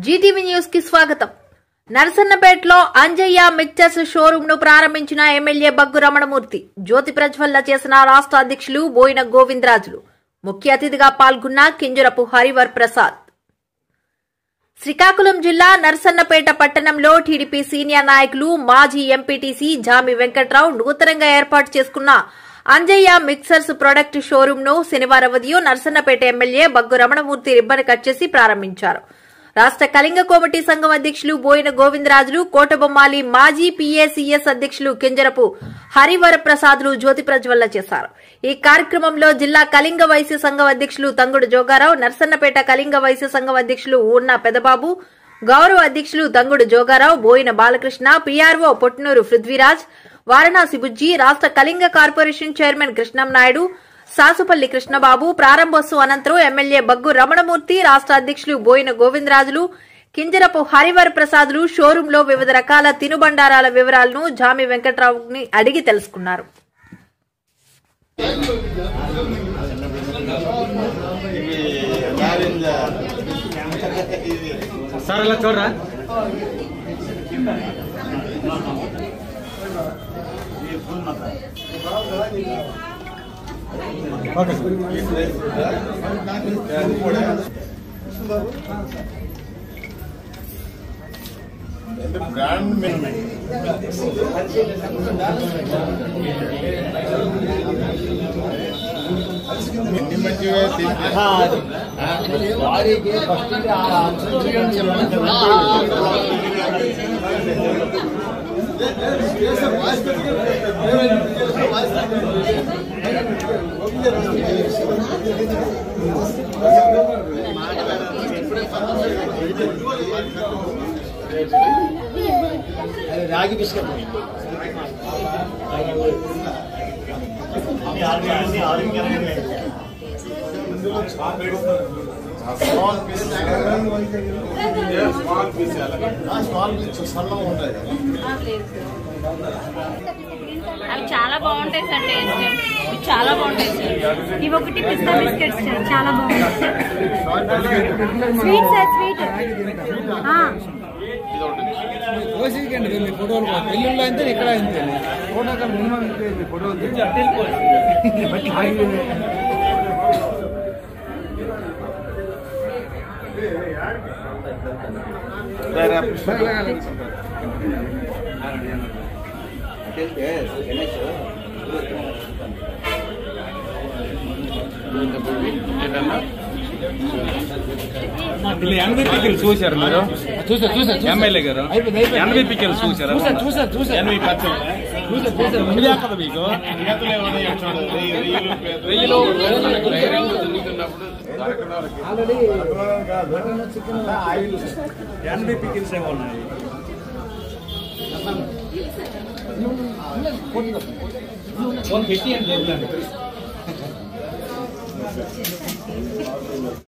Zee TV news కి స్వాగతం. నరసన్నపేటలో Anjaiah mixtures showroom ను ప్రారంభించిన ఎమ్మెల్యే బగ్గు రమణమూర్తి జ్యోతి ప్రజ్వలన చేసిన రాష్ట్ర అధ్యక్షులు బోయిన గోవిందరాజులు. ముఖ్య అతిథిగా పాల్గొన్న కింజరపు హరివర్ ప్రసాద్. శ్రీకాకుళం జిల్లా నరసన్నపేట పట్టణంలో టీడీపీ సీనియర్ నాయకులు మాజీ ఎంపీటీసీ జామి వెంకట్రావు నూతనంగా ఏర్పాటు చేసుకున్న అంజయ్య మిక్సర్స్ ప్రొడక్ట్ షోరూమ్ ను శనివారం ఉదయం Narasannapeta MLA bug Ramanamurthy ribbon cut చేసి ప్రారంభించారు. రాష్ట్ర కళింగ కమిటీ సంఘం అధ్యక్షులు బోయిన గోవిందరాజులు, కోటబొమ్మాలి మాజీ పీఏసీఎస్ అధ్యక్షులు కింజరపు హరివర ప్రసాద్లు జ్యోతి ప్రజ్వలన చేశారు. ఈ కార్యక్రమంలో జిల్లా కళింగ వైశ్య సంఘం అధ్యక్షులు తంగుడు జోగారావు, నరసన్నపేట కళింగ వైశ్య సంఘం అధ్యక్షులు ఊన్న పెదబాబు, గౌరవ అధ్యక్షులు తంగుడు జోగారావు, బోయిన బాలకృష్ణ, పీఆర్ఓ పొట్నూరు పృథ్వీరాజ్, వారణాసి బుజ్జి, రాష్ట్ర కళింగ కార్పొరేషన్ చైర్మన్ కృష్ణం నాయుడు, సాసుపల్లి కృష్ణబాబు ప్రారంభోత్సవం అనంతరం ఎమ్మెల్యే బగ్గు రమణమూర్తి, రాష్ట్ర అధ్యక్షులు బోయిన గోవిందరాజులు, కింజరపు హరివర్ ప్రసాద్లు షోరూంలో వివిధ రకాల తినుబండారాల వివరాలను జామి వెంకట్రావుని అడిగి తెలుసుకున్నారు. బ్రాండ్ రాగి బిస్కెట్ అవి చాలా బాగుంటాయి సార్. టేస్ట్ చాలా బాగుంటాయి సార్. ఇవి ఒకటి పిస్తా బిస్కెట్స్ సార్, చాలా బాగుంటాయి. Sweet sir, sweet. ఫోటోలు పెళ్ళిళ్ళు అయితే ఇక్కడ అంతే ఫోటో మినిమం ఫోటో ఎనభై పిక్కలు చూశారు మీరు? ఎమ్మెల్యే గారు ఎనభై పిక్కలు చూసారు? మీకు ఎనభై పిక్కల్స్ ఏమో ఉన్నాయి. పెట్టి అంటే